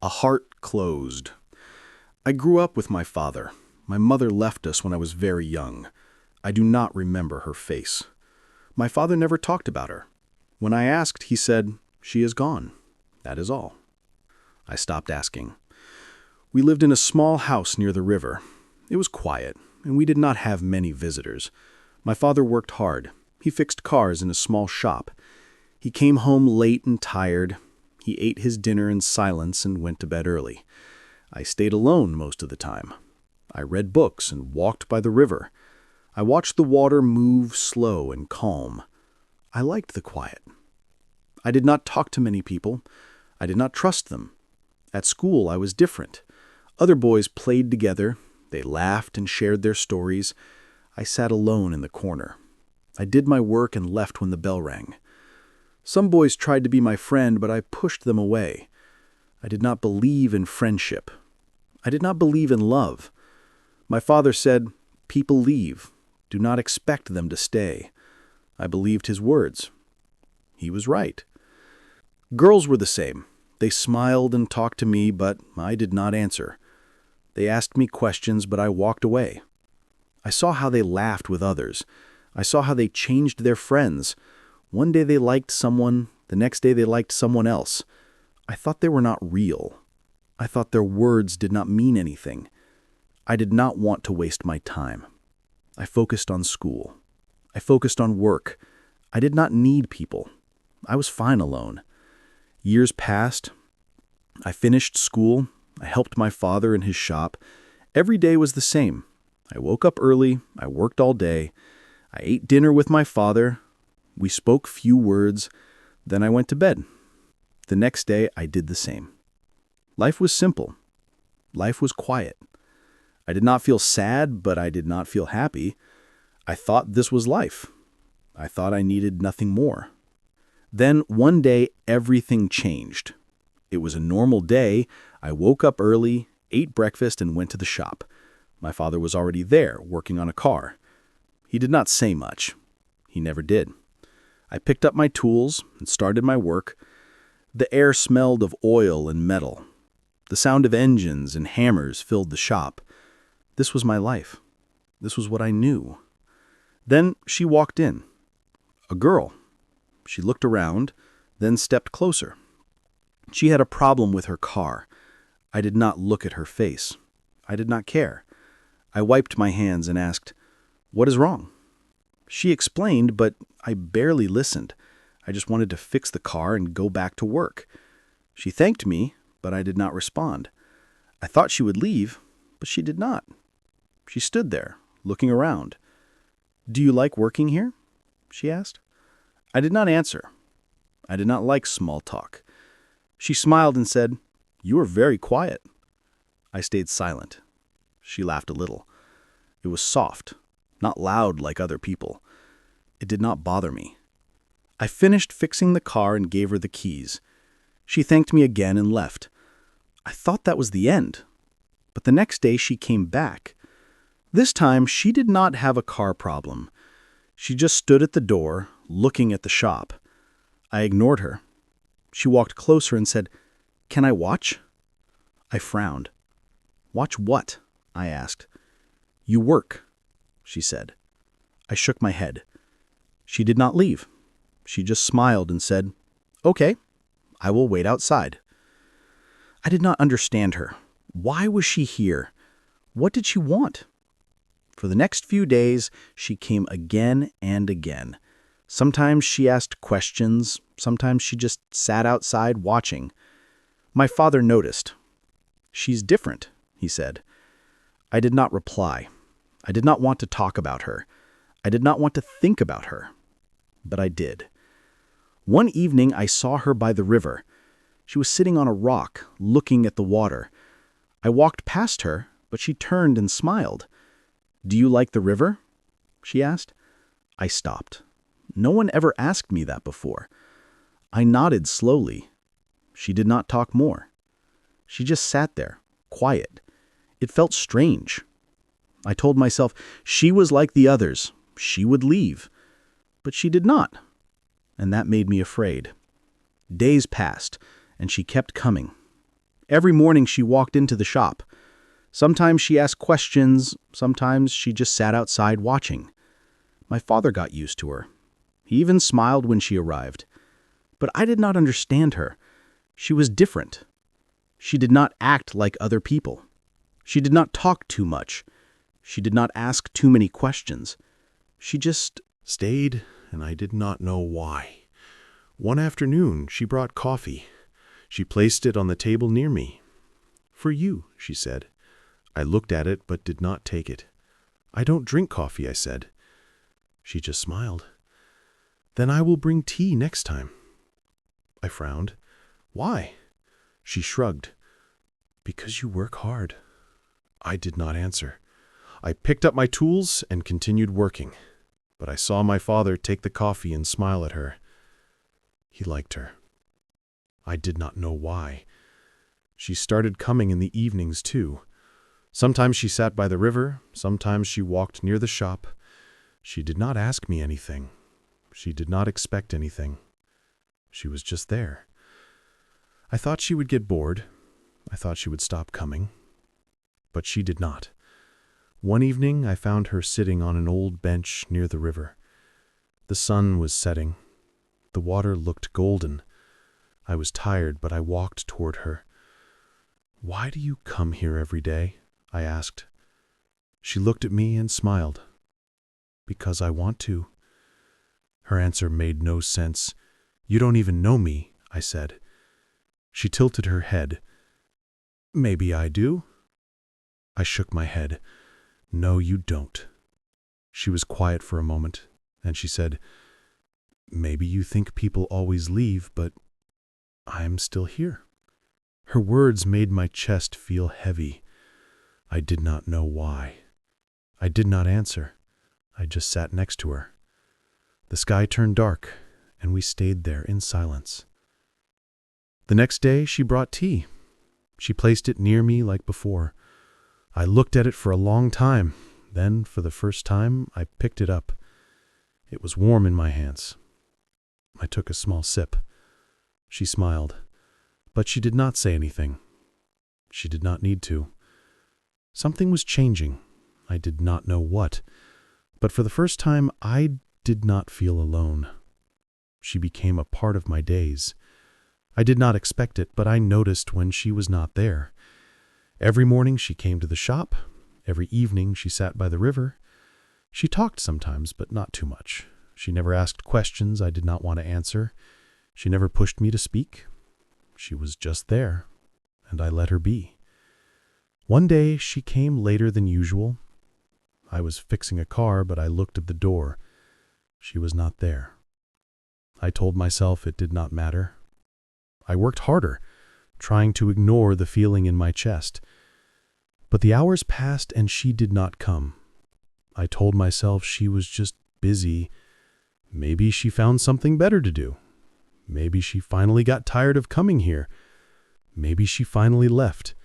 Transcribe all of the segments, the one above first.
A heart closed. I grew up with my father. My mother left us when I was very young. I do not remember her face. My father never talked about her. When I asked, he said, "She is gone. That is all." I stopped asking. We lived in a small house near the river. It was quiet, and we did not have many visitors. My father worked hard. He fixed cars in a small shop. He came home late and tired. He ate his dinner in silence and went to bed early. I stayed alone most of the time. I read books and walked by the river. I watched the water move slow and calm. I liked the quiet. I did not talk to many people. I did not trust them. At school, I was different. Other boys played together. They laughed and shared their stories. I sat alone in the corner. I did my work and left when the bell rang. Some boys tried to be my friend, but I pushed them away. I did not believe in friendship. I did not believe in love. My father said, "People leave. Do not expect them to stay." I believed his words. He was right. Girls were the same. They smiled and talked to me, but I did not answer. They asked me questions, but I walked away. I saw how they laughed with others. I saw how they changed their friends. One day they liked someone, the next day they liked someone else. I thought they were not real. I thought their words did not mean anything. I did not want to waste my time. I focused on school. I focused on work. I did not need people. I was fine alone. Years passed. I finished school. I helped my father in his shop. Every day was the same. I woke up early. I worked all day. I ate dinner with my father. We spoke few words. Then I went to bed. The next day, I did the same. Life was simple. Life was quiet. I did not feel sad, but I did not feel happy. I thought this was life. I thought I needed nothing more. Then one day, everything changed. It was a normal day. I woke up early, ate breakfast, and went to the shop. My father was already there, working on a car. He did not say much. He never did. I picked up my tools and started my work. The air smelled of oil and metal. The sound of engines and hammers filled the shop. This was my life. This was what I knew. Then she walked in. A girl. She looked around, then stepped closer. She had a problem with her car. I did not look at her face. I did not care. I wiped my hands and asked, "What is wrong?" She explained, but I barely listened. I just wanted to fix the car and go back to work. She thanked me, but I did not respond. I thought she would leave, but she did not. She stood there, looking around. "Do you like working here?" she asked. I did not answer. I did not like small talk. She smiled and said, "You are very quiet." I stayed silent. She laughed a little. It was soft, not loud like other people. It did not bother me. I finished fixing the car and gave her the keys. She thanked me again and left. I thought that was the end. But the next day she came back. This time she did not have a car problem. She just stood at the door, looking at the shop. I ignored her. She walked closer and said, "Can I watch?" I frowned. "Watch what?" I asked. "You work," she said. I shook my head. She did not leave. She just smiled and said, "Okay, I will wait outside." I did not understand her. Why was she here? What did she want? For the next few days, she came again and again. Sometimes she asked questions. Sometimes she just sat outside watching. My father noticed. "She's different," he said. I did not reply. I did not want to talk about her. I did not want to think about her. But I did. One evening, I saw her by the river. She was sitting on a rock, looking at the water. I walked past her, but she turned and smiled. "Do you like the river?" she asked. I stopped. No one ever asked me that before. I nodded slowly. She did not talk more. She just sat there, quiet. It felt strange. I told myself she was like the others. She would leave. But she did not. And that made me afraid. Days passed, and she kept coming. Every morning she walked into the shop. Sometimes she asked questions, sometimes she just sat outside watching. My father got used to her. He even smiled when she arrived. But I did not understand her. She was different. She did not act like other people. She did not talk too much. She did not ask too many questions. She just stayed, and I did not know why. One afternoon, she brought coffee. She placed it on the table near me. "For you," she said. I looked at it but did not take it. "I don't drink coffee," I said. She just smiled. "Then I will bring tea next time." I frowned. "Why?" She shrugged. "Because you work hard." I did not answer. I picked up my tools and continued working. But I saw my father take the coffee and smile at her. He liked her. I did not know why. She started coming in the evenings, too. Sometimes she sat by the river, sometimes she walked near the shop. She did not ask me anything. She did not expect anything. She was just there. I thought she would get bored. I thought she would stop coming. But she did not. One evening, I found her sitting on an old bench near the river. The sun was setting. The water looked golden. I was tired, but I walked toward her. "Why do you come here every day?" I asked. She looked at me and smiled. "Because I want to." Her answer made no sense. "You don't even know me," I said. She tilted her head. "Maybe I do." I shook my head. "No, you don't." She was quiet for a moment, and she said, "Maybe you think people always leave, but I'm still here." Her words made my chest feel heavy. I did not know why. I did not answer. I just sat next to her. The sky turned dark, and we stayed there in silence. The next day, she brought tea. She placed it near me like before. I looked at it for a long time. Then, for the first time, I picked it up. It was warm in my hands. I took a small sip. She smiled, but she did not say anything. She did not need to. Something was changing. I did not know what. But for the first time, I did not feel alone. She became a part of my days. I did not expect it, but I noticed when she was not there. Every morning she came to the shop. Every evening she sat by the river. She talked sometimes, but not too much. She never asked questions I did not want to answer. She never pushed me to speak. She was just there, and I let her be. One day she came later than usual. I was fixing a car, but I looked at the door. She was not there. I told myself it did not matter. I worked harder, trying to ignore the feeling in my chest. But the hours passed and she did not come. I told myself she was just busy. Maybe she found something better to do. Maybe she finally got tired of coming here. Maybe she finally left.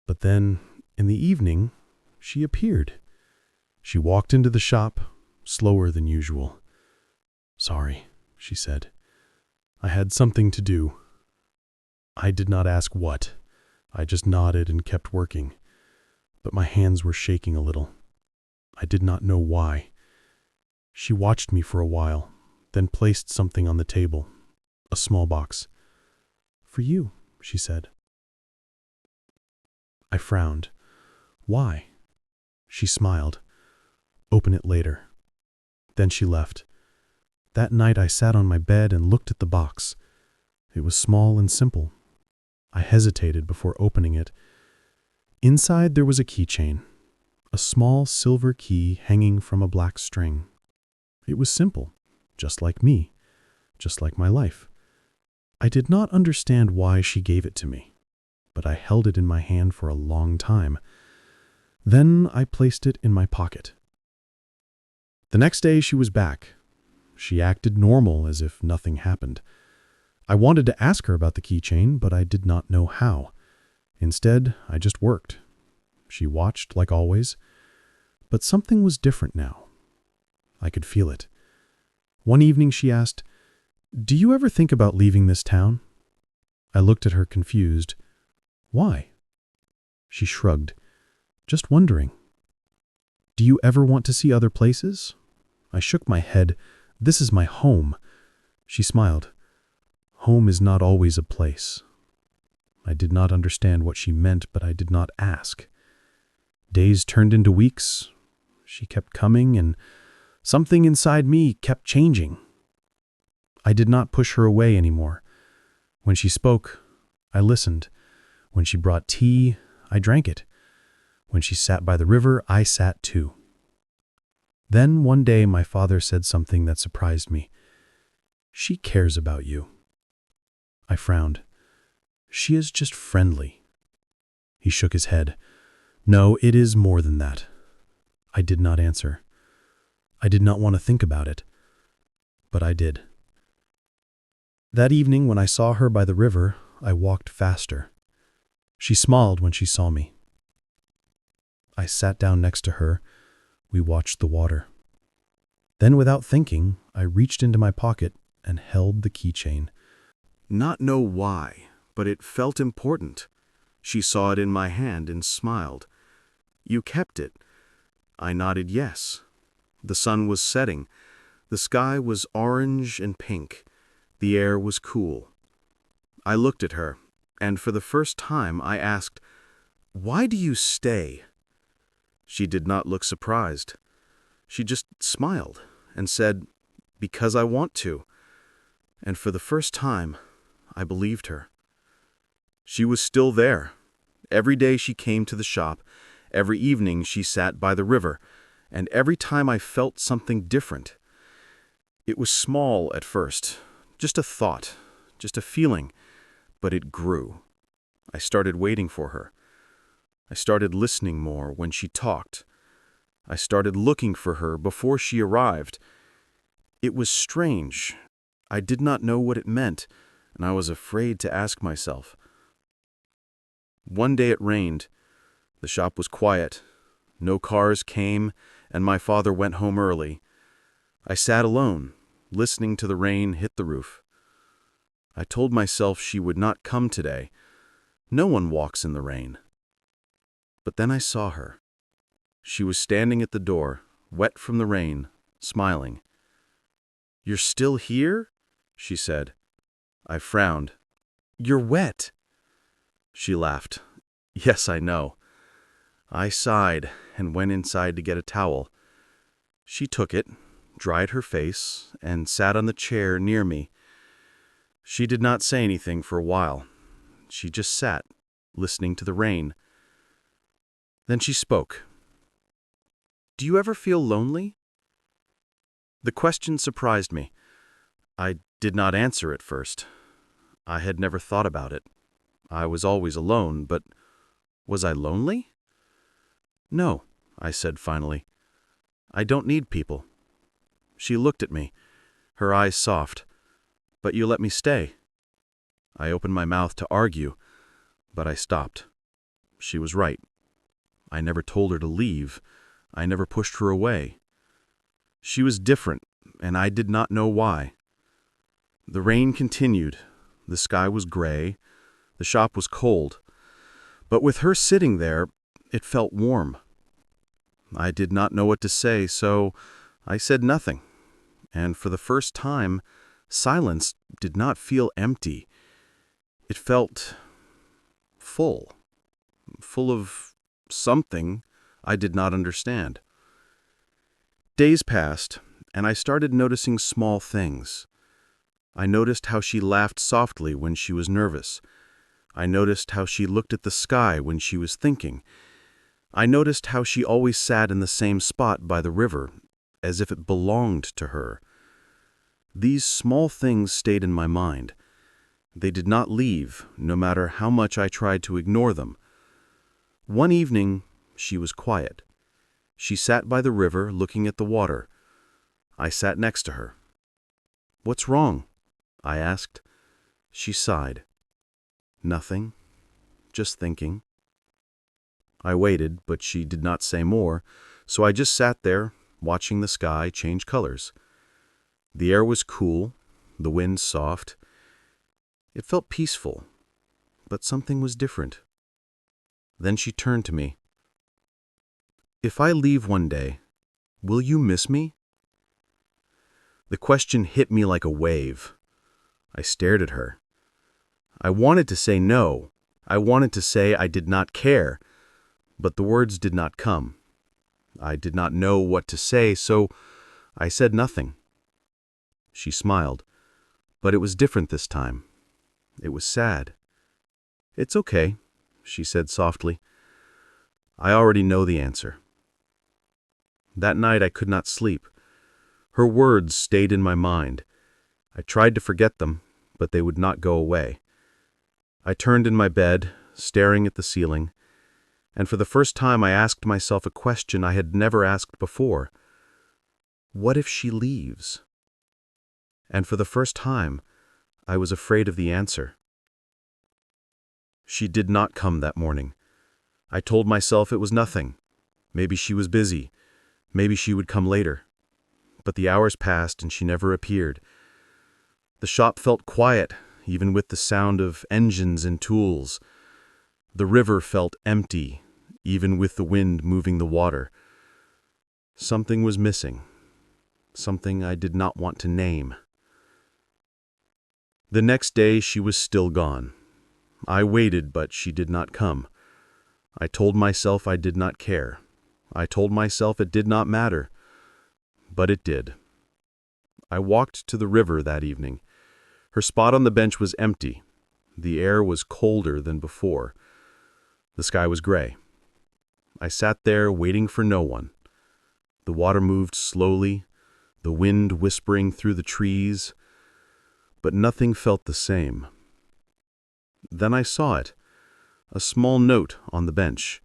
But then, in the evening, she appeared. She walked into the shop, slower than usual. "Sorry," she said. "I had something to do." I did not ask what. I just nodded and kept working. But my hands were shaking a little. I did not know why. She watched me for a while, then placed something on the table, a small box. "For you," she said. I frowned. "Why?" She smiled. "Open it later." Then she left. That night I sat on my bed and looked at the box. It was small and simple. I hesitated before opening it. Inside there was a keychain, a small silver key hanging from a black string. It was simple, just like me, just like my life. I did not understand why she gave it to me, but I held it in my hand for a long time. Then I placed it in my pocket. The next day she was back. She acted normal, as if nothing happened. I wanted to ask her about the keychain, but I did not know how. Instead, I just worked. She watched, like always. But something was different now. I could feel it. One evening she asked, "Do you ever think about leaving this town?" I looked at her confused. Why? She shrugged. Just wondering. Do you ever want to see other places? I shook my head. This is my home. She smiled. Home is not always a place. I did not understand what she meant, but I did not ask. Days turned into weeks. She kept coming, and something inside me kept changing. I did not push her away anymore. When she spoke, I listened. When she brought tea, I drank it. When she sat by the river, I sat too. Then one day my father said something that surprised me. She cares about you. I frowned. She is just friendly. He shook his head. No, it is more than that. I did not answer. I did not want to think about it. But I did. That evening when I saw her by the river, I walked faster. She smiled when she saw me. I sat down next to her. We watched the water. Then, without thinking, I reached into my pocket and held the keychain. Not know why, but it felt important. She saw it in my hand and smiled. You kept it. I nodded yes. The sun was setting. The sky was orange and pink. The air was cool. I looked at her, and for the first time I asked, "Why do you stay?" She did not look surprised. She just smiled and said, "Because I want to." And for the first time, I believed her. She was still there. Every day she came to the shop. Every evening she sat by the river. And every time I felt something different. It was small at first, just a thought, just a feeling, but it grew. I started waiting for her. I started listening more when she talked. I started looking for her before she arrived. It was strange. I did not know what it meant, and I was afraid to ask myself. One day it rained. The shop was quiet. No cars came, and my father went home early. I sat alone, listening to the rain hit the roof. I told myself she would not come today. No one walks in the rain. But then I saw her. She was standing at the door, wet from the rain, smiling. "You're still here?" she said. I frowned. "You're wet." She laughed. "Yes, I know." I sighed and went inside to get a towel. She took it, dried her face, and sat on the chair near me. She did not say anything for a while. She just sat, listening to the rain. Then she spoke. "Do you ever feel lonely?" The question surprised me. I did not answer at first. I had never thought about it. I was always alone, but was I lonely? "No," I said finally. "I don't need people." She looked at me, her eyes soft. "But you let me stay." I opened my mouth to argue, but I stopped. She was right. I never told her to leave. I never pushed her away. She was different, and I did not know why. The rain continued. The sky was gray. The shop was cold. But with her sitting there, it felt warm. I did not know what to say, so I said nothing. And for the first time, silence did not feel empty. It felt full of something I did not understand. Days passed, and I started noticing small things. I noticed how she laughed softly when she was nervous. I noticed how she looked at the sky when she was thinking. I noticed how she always sat in the same spot by the river, as if it belonged to her. These small things stayed in my mind. They did not leave, no matter how much I tried to ignore them. One evening, she was quiet. She sat by the river, looking at the water. I sat next to her. "What's wrong?" I asked. She sighed. "Nothing. Just thinking." I waited, but she did not say more, so I just sat there, watching the sky change colors. The air was cool, the wind soft. It felt peaceful, but something was different. Then she turned to me. "If I leave one day, will you miss me?" The question hit me like a wave. I stared at her. I wanted to say no. I wanted to say I did not care, but the words did not come. I did not know what to say, so I said nothing. She smiled, but it was different this time. It was sad. "It's okay," she said softly. "I already know the answer." That night I could not sleep. Her words stayed in my mind. I tried to forget them, but they would not go away. I turned in my bed, staring at the ceiling, and for the first time I asked myself a question I had never asked before. What if she leaves? And for the first time, I was afraid of the answer. She did not come that morning. I told myself it was nothing. Maybe she was busy. Maybe she would come later. But the hours passed and she never appeared. The shop felt quiet, even with the sound of engines and tools. The river felt empty, even with the wind moving the water. Something was missing. Something I did not want to name. The next day she was still gone. I waited, but she did not come. I told myself I did not care. I told myself it did not matter. But it did. I walked to the river that evening. Her spot on the bench was empty. The air was colder than before. The sky was gray. I sat there waiting for no one. The water moved slowly, the wind whispering through the trees, but nothing felt the same. Then I saw it, a small note on the bench.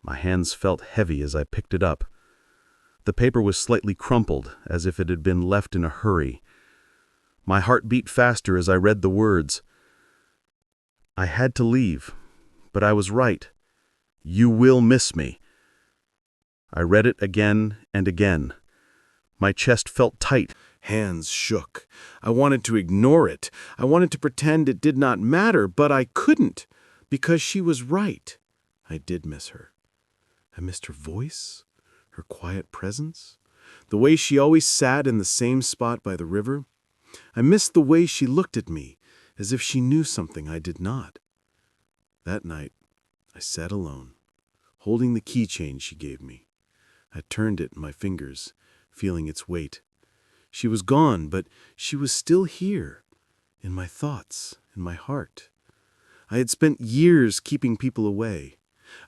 My hands felt heavy as I picked it up. The paper was slightly crumpled, as if it had been left in a hurry. My heart beat faster as I read the words. I had to leave, but I was right. You will miss me. I read it again and again. My chest felt tight. Hands shook. I wanted to ignore it. I wanted to pretend it did not matter, but I couldn't, because she was right. I did miss her. I missed her voice, her quiet presence, the way she always sat in the same spot by the river. I missed the way she looked at me, as if she knew something I did not. That night, I sat alone, holding the keychain she gave me. I turned it in my fingers, feeling its weight. She was gone, but she was still here, in my thoughts, in my heart. I had spent years keeping people away.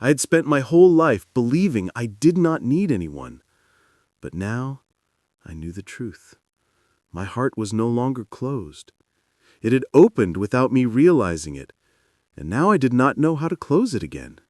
I had spent my whole life believing I did not need anyone. But now, I knew the truth. My heart was no longer closed. It had opened without me realizing it, and now I did not know how to close it again.